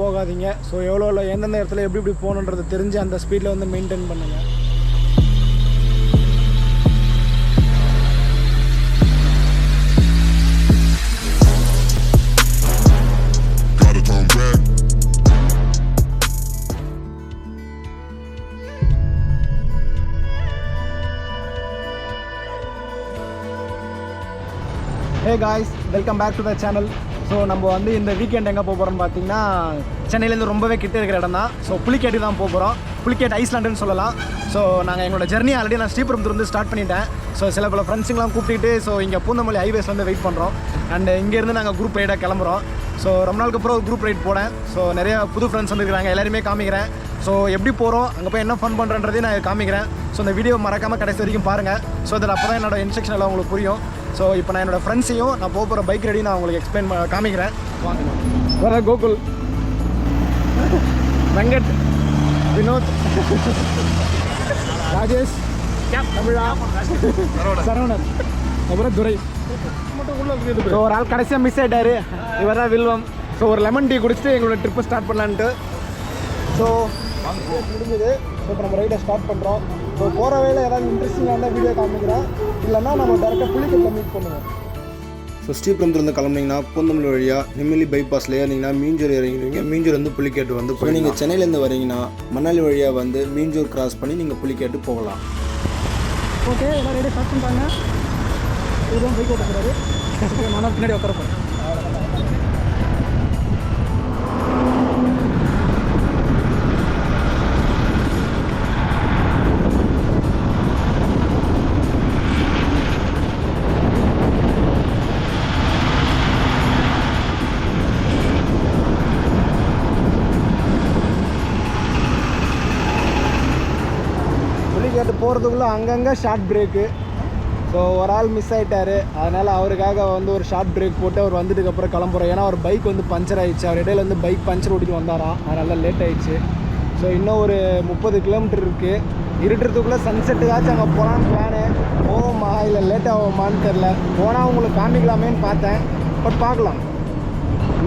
போகாதீங்க. ஸோ எவ்வளோ எந்தெந்த இடத்துல எப்படி போகணுன்றது தெரிஞ்சு அந்த ஸ்பீடில் வந்து மெயின்டைன் பண்ணுங்கள். Hey guys, welcome back to the channel. So நம்ம வந்து இந்த வீக்கெண்ட் எங்கே போக போகிறோம்னு பார்த்தீங்கன்னா சென்னையிலேருந்து ரொம்பவே கிட்ட இருக்கிற இடம் தான். ஸோ புலிக்கேட்டுக்கு தான் போக போகிறோம். புலிக்கேட் ஐஸ்லாண்டுன்னு சொல்லலாம். ஸோ நாங்கள் எங்களோட ஜெர்னி ஆல்ரெடி நான் ஸ்ரீபெரும்புதூர்லேருந்து ஸ்டார்ட் பண்ணிட்டேன். ஸோ சில பல ஃப்ரெண்ட்ஸுங்களாம் கூப்பிட்டு ஸோ இங்கே பூந்தமல்லி ஹைவேஸ் வந்து வெயிட் பண்ணுறோம். அண்ட் இங்கேருந்து நாங்கள் குரூப் ரைடாக கிளம்புறோம். ஸோ ரொம்ப நாளுக்கு அப்புறம் ஒரு குரூப் ரைட் போனேன். ஸோ நிறையா புது ஃப்ரெண்ட்ஸ் வந்துருக்காங்க, எல்லாருமே காமிக்கிறேன். ஸோ எப்படி போகிறோம், அங்கே போய் என்ன ஃபன் பண்ணுறன்றதையும் நான் காமிக்கிறேன். ஸோ இந்த வீடியோ மறக்காமல் கடைசி வரைக்கும் பாருங்கள். ஸோ இதில் அப்போ தான் என்னோட இன்ஸ்ட்ரக்ஷன் எல்லாம் உங்களுக்கு புரியும். ஸோ இப்போ நான் என்னோடய ஃப்ரெண்ட்ஸையும் நான் போக போகிற பைக் ரெடி நான் உங்களுக்கு எக்ஸ்பிளைன் காமிக்கிறேன். வாங்க. வர கோகுல், வெங்கட், வினோத், ராஜேஷ், தமிழா, சரவணன், அப்புறம் துரை. ஸோ ஒரு ஆள் கடைசியாக மிஸ் ஆகிட்டார், இவர் தான் வில்வம். ஸோ ஒரு லெமன் டீ குடிச்சிட்டு எங்களோட ட்ரிப்பை ஸ்டார்ட் பண்ணலான்ட்டு. ஸோ முடிஞ்சது. ஸோ இப்போ நம்ம ரைடை ஸ்டார்ட் பண்ணுறோம். ஸோ போகிற வேலை ஏதாவது இன்ட்ரெஸ்டிங்காக இருந்தால் வீடியோ காமிக்கிறேன், இல்லைன்னா நம்ம டேரெக்டாக புலிக்கட்டில் மீட் பண்ணுவோம். ஸோ ஸ்ரீபெரும்புதூர்லேருந்து கிளம்புனீங்கன்னா பூந்தமல்லி வழியாக நெம்மேலி பைபாஸில் ஏறினீங்கன்னா மீஞ்சூர் இறங்கிடுவீங்க. மீஞ்சூர் வந்து புலிக்கேட்டு வந்து போய் நீங்கள் சென்னையிலேருந்து வரீங்கன்னா மணாலி வழியாக வந்து மீஞ்சூர் கிராஸ் பண்ணி நீங்கள் புலிக்கேட்டு போகலாம். ஓகே, எல்லாம் ரைடை ஸ்டார்ட் பண்ணுறாங்க. இதுதான் பைக் ஓட்டுறாரு, நான் பின்னாடி உட்காரப்போம். புலிக்கேட்டு போகிறதுக்குள்ளே அங்கங்கே ஷார்ட் பிரேக்கு. ஸோ ஒரு ஆள் மிஸ் ஆகிட்டார், அதனால் அவருக்காக வந்து ஒரு ஷார்ட் பிரேக் போட்டு அவர் வந்துட்டுக்கப்புறம் கிளம்புறோம். ஏன்னா அவர் பைக் வந்து பஞ்சர் ஆகிடுச்சு. அவர் இடையில வந்து பைக் பஞ்சர் ஓட்டிட்டு வந்தாராம், அதனால் லேட் ஆகிடுச்சு. ஸோ இன்னும் ஒரு 30 கிலோமீட்டர் இருக்குது. இருட்டுறதுக்குள்ளே சன்செட்டுக்காச்சும் அங்கே போகலான்னு பிளானு. போவோமா இல்லை லேட் ஆகுமான்னு தெரில. போனால் உங்களுக்கு காமிக்கலாமேன்னு பார்த்தேன், பட் பார்க்கலாம்.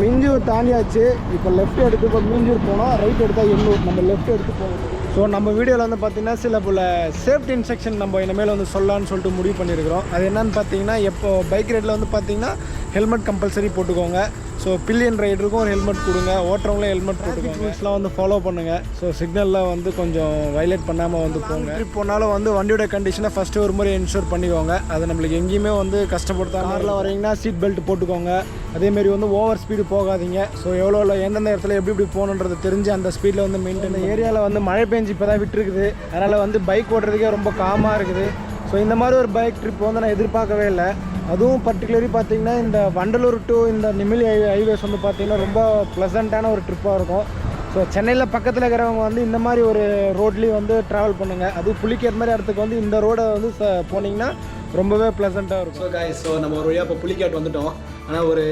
மீஞ்சூர் தாண்டியாச்சு. இப்போ லெஃப்ட் எடுத்து இப்போ மீஞ்சூர் போனோம், ரைட் எடுத்தால் எண்ணூர். நம்ம லெஃப்ட் எடுத்து போகணும். ஸோ நம்ம வீடியோவில் வந்து பார்த்திங்கன்னா சில பல சேஃப்டி இன்ஸ்ட்ரக்ஷன் நம்ம இனிமேல் வந்து சொல்லலான்னு சொல்லிட்டு முடிவு பண்ணியிருக்கிறோம். அது என்னென்னு பார்த்தீங்கன்னா, எப்போ பைக் ரைடில் வந்து பார்த்திங்கன்னா ஹெல்மெட் கம்பல்சரி போட்டுக்கோங்க. ஸோ பில்லியன் ரைடருக்கும் ஒரு ஹெல்மெட் கொடுங்க, ஓட்டுறவங்களும் ஹெல்மெட் போட்டுக்கோங்க. ரூல்ஸ்லாம் வந்து ஃபாலோ பண்ணுங்கள். ஸோ சிக்னலில் வந்து கொஞ்சம் வயலேட் பண்ணாமல் வந்து போங்க. ட்ரிப் போனாலும் வந்து வண்டியோட கண்டிஷனை ஃபஸ்ட்டு ஒரு முறை இன்ஷூர் பண்ணிக்கோங்க. அது நம்மளுக்கு எங்கேயுமே வந்து கஷ்டப்படுத்தாங்க. காரில் வரீங்கன்னா சீட் பெல்ட் போட்டுக்கோங்க. அதேமாரி வந்து ஓவர் ஸ்பீடு போகாதீங்க. ஸோ எவ்வளோ எந்தெந்த இடத்துல எப்படி போகணுன்றது தெரிஞ்சு அந்த ஸ்பீடில் வந்து மெயின்டைன். ஏரியாவில் வந்து மழை பெஞ்சு இப்போ தான் விட்டுருக்குது, அதனால் வந்து பைக் ஓட்டுறதுக்கே ரொம்ப காமாக இருக்குது. ஸோ இந்த மாதிரி ஒரு பைக் ட்ரிப் வந்து நான் எதிர்பார்க்கவே இல்லை. அதுவும் பர்டிகுலரி பார்த்திங்கன்னா இந்த வண்டலூர் டு இந்த நெம்மேலி ஹைவேஸ் வந்து பார்த்திங்கன்னா ரொம்ப ப்ளசண்ட்டான ஒரு ட்ரிப்பாக இருக்கும். ஸோ சென்னையில் பக்கத்தில் இருக்கிறவங்க வந்து இந்த மாதிரி ஒரு ரோட்லேயும் வந்து ட்ராவல் பண்ணுங்கள். அதுவும் புலிக்கேட் மாதிரி இடத்துக்கு வந்து இந்த ரோடை வந்து போனீங்கன்னா ரொம்பவே ப்ளசண்ட்டாக இருக்கும். ஸோ காய்ஸ், ஸோ நம்ம ஒரு வழியாக இப்போ புலிக்கேட் வந்துவிட்டோம். ஆனால் ஒரு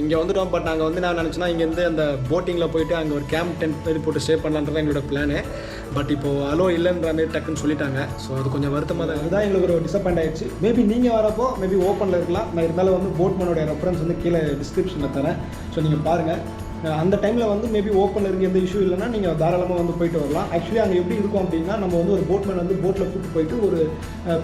இங்கே வந்துவிட்டோம். பட் நாங்கள் வந்து நான் நினச்சோன்னா இங்கேருந்து அந்த போட்டிங்கில் போயிட்டு அங்கே ஒரு கேம்ப் டென்ட் மாதிரி போட்டு ஸ்டே பண்ணலான்றது எங்களோட பிளானு. பட் இப்போது அலோ இல்லைன்ற மாதிரி டக்குன்னு சொல்லிட்டாங்க. ஸோ அது கொஞ்சம் வருத்தமாக தான். அதுதான் எங்களுக்கு ஒரு டிசப்பாயிண்ட் ஆகிடுச்சு. மேபி நீங்கள் வரப்போ மேபி ஓப்பனில் இருக்கலாம். நான் இருந்தாலும் வந்து போட்மேனோட ரெஃபரன்ஸ் வந்து கீழே டிஸ்கிரிப்ஷனில் தரேன். ஸோ நீங்கள் பாருங்கள். அந்த டைமில் வந்து மேபி ஓப்பனில் இருக்க எந்த இஷ்யூ இல்லைன்னா நீங்கள் தாராளமாக வந்து போயிட்டு வரலாம். ஆக்சுவலி அங்கே எப்படி இருக்கும் அப்படின்னா, நம்ம வந்து ஒரு போட்மேன் வந்து போட்டில் கூப்பிட்டு போயிட்டு ஒரு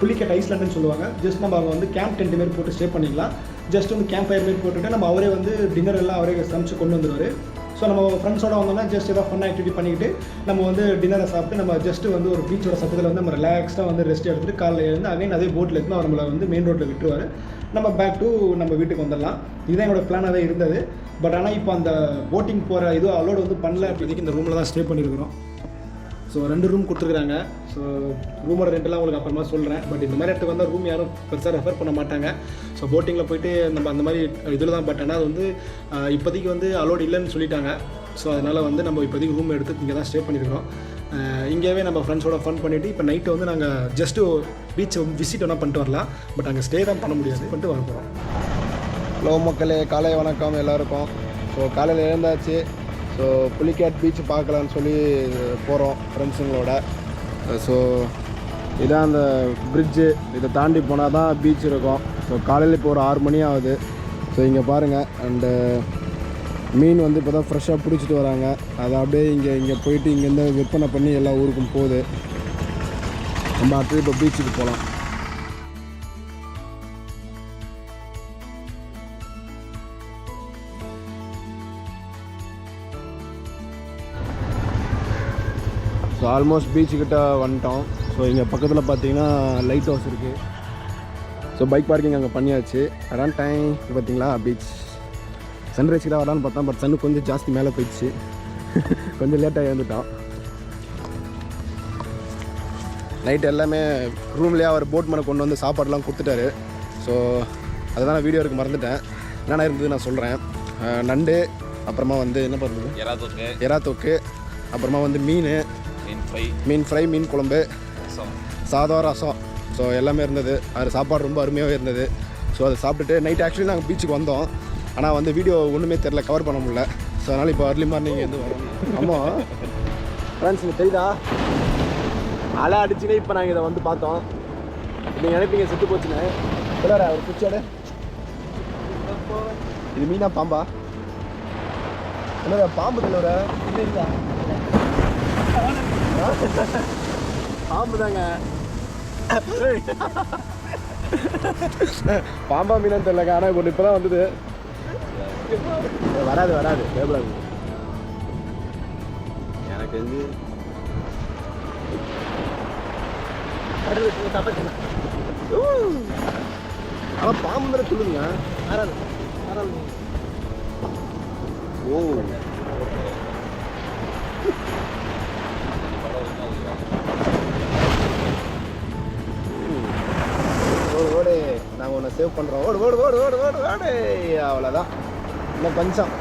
புலிக்கேட் ஐஸ்லாண்டுன்னு சொல்லுவாங்க. ஜஸ்ட் நம்ம அங்கே வந்து கேம்ப் டென்ட் மாரி போட்டு ஸ்டே பண்ணிக்கலாம். ஜஸ்ட் வந்து கேம்ப் ஃபயர் மாரி போட்டுவிட்டு நம்ம அவரே வந்து டின்னர் எல்லாம் அவரே சமைச்சு கொண்டு வந்துடுவார். ஸோ நம்ம ஃப்ரெண்ட்ஸோட வந்தோம்னா ஜஸ்ட் ஏதாவது ஃபன் ஆக்டிவிட்டி பண்ணிக்கிட்டு நம்ம வந்து டின்னரை சாப்பிட்டு நம்ம ஜஸ்ட் வந்து ஒரு பீச்சோட சத்தத்தில் வந்து நம்ம ரிலாக்ஸ்டாக வந்து ரெஸ்ட் எடுத்துகிட்டு காலையில் இருந்து அகைன் அதே போட்டில் இருந்து அவர் நம்மளை வந்து மெயின் ரோட்டில் விட்டுருவார். நம்ம பேக் டு நம்ம வீட்டுக்கு வந்துடலாம். இதுதான் என்னோடய பிளானாக தான் இருந்தது. பட் ஆனால் இப்போ அந்த போட்டிங் போகிற இது அலோடு வந்து பண்ணல. இப்போதைக்கு இந்த ரூமில் தான் ஸ்டே பண்ணியிருக்கிறோம். ஸோ 2 ரூம் கொடுத்துருக்குறாங்க. ஸோ ரூமோட ரெண்டெல்லாம் உங்களுக்கு அப்புறமா சொல்கிறேன். பட் இந்த மாதிரி இடத்துக்கு வந்தால் ரூம் யாரும் பெருசாக ரெஃபர் பண்ண மாட்டாங்க. ஸோ போட்டிங்கில் போயிட்டு நம்ம அந்த மாதிரி இதில் தான். பட் ஆனால் அது வந்து இப்போதைக்கு வந்து அலோடு இல்லைன்னு சொல்லிட்டாங்க. ஸோ அதனால் வந்து நம்ம இப்போதைக்கு ரூம் எடுத்து இங்கே தான் ஸ்டே பண்ணியிருக்கிறோம். இங்கேயே நம்ம ஃப்ரெண்ட்ஸோட ஃபன் பண்ணிவிட்டு இப்போ நைட்டு வந்து நாங்கள் ஜஸ்ட்டு பீச்சை விசிட் வேணால் பண்ணிட்டு வரலாம். பட் அங்கே ஸ்டே தான் பண்ண முடியாது, பண்ணிட்டு வர போகிறோம். ஹலோ மக்களே, காலை வணக்கம் எல்லாருக்கும். ஸோ காலையில் எழுந்தாச்சு. ஸோ புலிக்கேட் பீச் பார்க்கலான்னு சொல்லி போகிறோம் ஃப்ரெண்ட்ஸுங்களோட. ஸோ இதான் அந்த பிரிட்ஜு, இதை தாண்டி போனால் தான் பீச் இருக்கும். ஸோ காலையில் இப்போ ஒரு 6 மணி ஆகுது. ஸோ இங்கே பாருங்கள். அண்டு மீன் வந்து இப்போ தான் ஃப்ரெஷ்ஷாக பிடிச்சிட்டு வராங்க. அதை அப்படியே இங்கே போயிட்டு இங்கேருந்து விற்பனை பண்ணி எல்லா ஊருக்கும் போகுது. நம்ம அடுத்து இப்போ பீச்சுக்கு போகலாம். ஸோ ஆல்மோஸ்ட் பீச்சுக்கிட்ட வந்துட்டோம். ஸோ இங்கே பக்கத்தில் பார்த்தீங்கன்னா லைட் ஹவுஸ் இருக்குது. ஸோ பைக் பார்க்கிங் அங்கே பண்ணியாச்சு. அதான் டைம் பார்த்தீங்களா பீச் சன்ரைஸ் கிட்ட வரலான்னு பார்த்தா, பட் சன்னு கொஞ்சம் ஜாஸ்தி மேலே போயிடுச்சு. கொஞ்சம் லேட்டாக எழுந்துட்டோம். நைட் எல்லாமே ரூம்லேயே அவர் போட் மேலே கொண்டு வந்து சாப்பாடுலாம் கொடுத்துட்டாரு. ஸோ அதை தான் வீடியோ இருக்கு மறந்துட்டேன். என்னென்ன இருந்தது நான் சொல்கிறேன். நண்டு, அப்புறமா வந்து என்ன பண்ணுறது எறாத்தொக்கு, அப்புறமா வந்து மீன் ஃப்ரை, மீன் குழம்பு, சாதம், ரசம். ஸோ எல்லாமே இருந்தது. அது சாப்பாடு ரொம்ப அருமையாகவே இருந்தது. ஸோ அதை சாப்பிட்டுட்டு நைட் ஆக்சுவலி நாங்கள் பீச்சுக்கு வந்தோம். ஆனால் வந்து வீடியோ ஒன்றுமே தெரில, கவர் பண்ண முடியல. ஸோ அதனால் இப்போ அர்லி மார்னிங் வந்து வரோம். ஆமாம் ஃப்ரெண்ட்ஸ், இங்கே தெரியுதா அலை அடிச்சுனே இப்போ நாங்கள் இதை வந்து பார்த்தோம். நீங்கள் நினைப்பீங்க செத்து போச்சுன்னு. சொல்லுற ஒரு பிச்சோட இது மீனா பாம்பா? என்ன பாம்பு தெரியல, பாம்பு தாங்க. பாம்பா மீனான்னு தெரியலங்க. ஆனால் இப்போ இப்போ தான் வந்தது. வராது கேட்கலாது. எனக்கு வந்து ஆனால் பாம்பு தானே சொல்லுங்க. ஓ ஓடு, நாங்கள் ஒன்று சேவ் பண்ணுறோம். ஓடு ஓடு ஓடு ஓடு ஓடு ஓடு. அவ்வளோதான், இன்னும் கொஞ்சம்.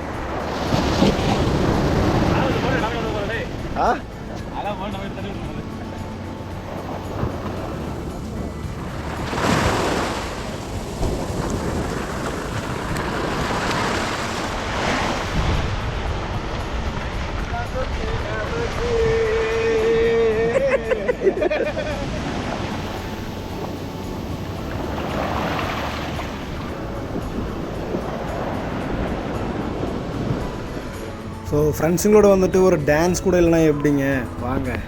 ஸோ ஃப்ரெண்ட்ஸுங்களோட வந்துட்டு ஒரு டான்ஸ் கூட இல்லைனா எப்படிங்க? வாங்க.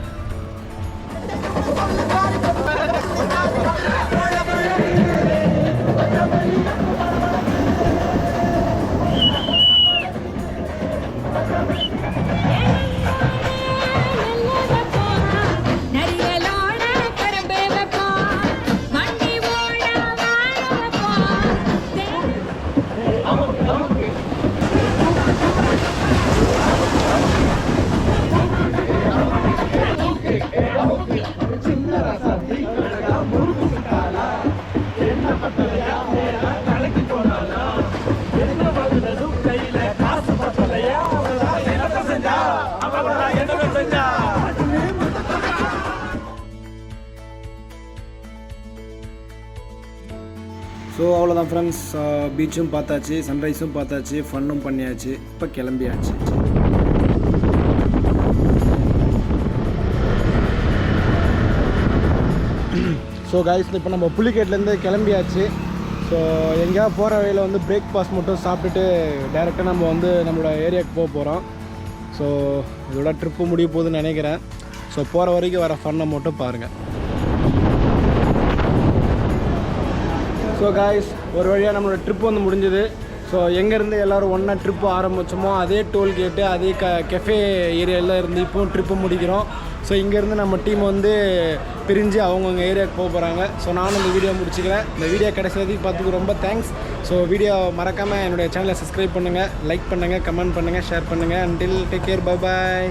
ஸோ அவ்வளோதான் ஃப்ரெண்ட்ஸ், பீச்சும் பார்த்தாச்சு, சன்ரைஸும் பார்த்தாச்சு, ஃபன்னும் பண்ணியாச்சு. இப்போ கிளம்பியாச்சு. ஸோ கைஸ், இப்போ நம்ம புலிகேட்லேருந்து கிளம்பியாச்சு. ஸோ எங்கேயா போகிற வழியில் வந்து பிரேக்ஃபாஸ்ட் மட்டும் சாப்பிட்டுட்டு டேரெக்டாக நம்ம வந்து நம்மளோட ஏரியாவுக்கு போக போகிறோம். ஸோ இதோட ட்ரிப்பு முடிய போகுதுன்னு நினைக்கிறேன். ஸோ போகிற வரைக்கும் வர ஃபன்னை மட்டும் பாருங்கள். ஸோ காய்ஸ், ஒரு வழியாக நம்மளோட ட்ரிப் வந்து முடிஞ்சுது. ஸோ எங்கேருந்து எல்லோரும் ஒன்றா ட்ரிப்பு ஆரம்பித்தோமோ அதே டோல்கேட்டு அதே கெஃபே ஏரியாவில் இருந்து இப்போவும் ட்ரிப்பு முடிக்கிறோம். ஸோ இங்கேருந்து நம்ம டீம் வந்து பிரிஞ்சு அவங்கவுங்க ஏரியாவுக்கு போக போகிறாங்க. ஸோ நானும் இந்த வீடியோ முடிச்சுக்கிறேன். இந்த வீடியோ கடைசி வரைக்கும் பார்த்துக்கு ரொம்ப தேங்க்ஸ். ஸோ வீடியோ மறக்காமல் என்னுடைய சேனலை சப்ஸ்கிரைப் பண்ணுங்கள், லைக் பண்ணுங்கள், கமெண்ட் பண்ணுங்கள், ஷேர் பண்ணுங்கள். Until take care, bye bye.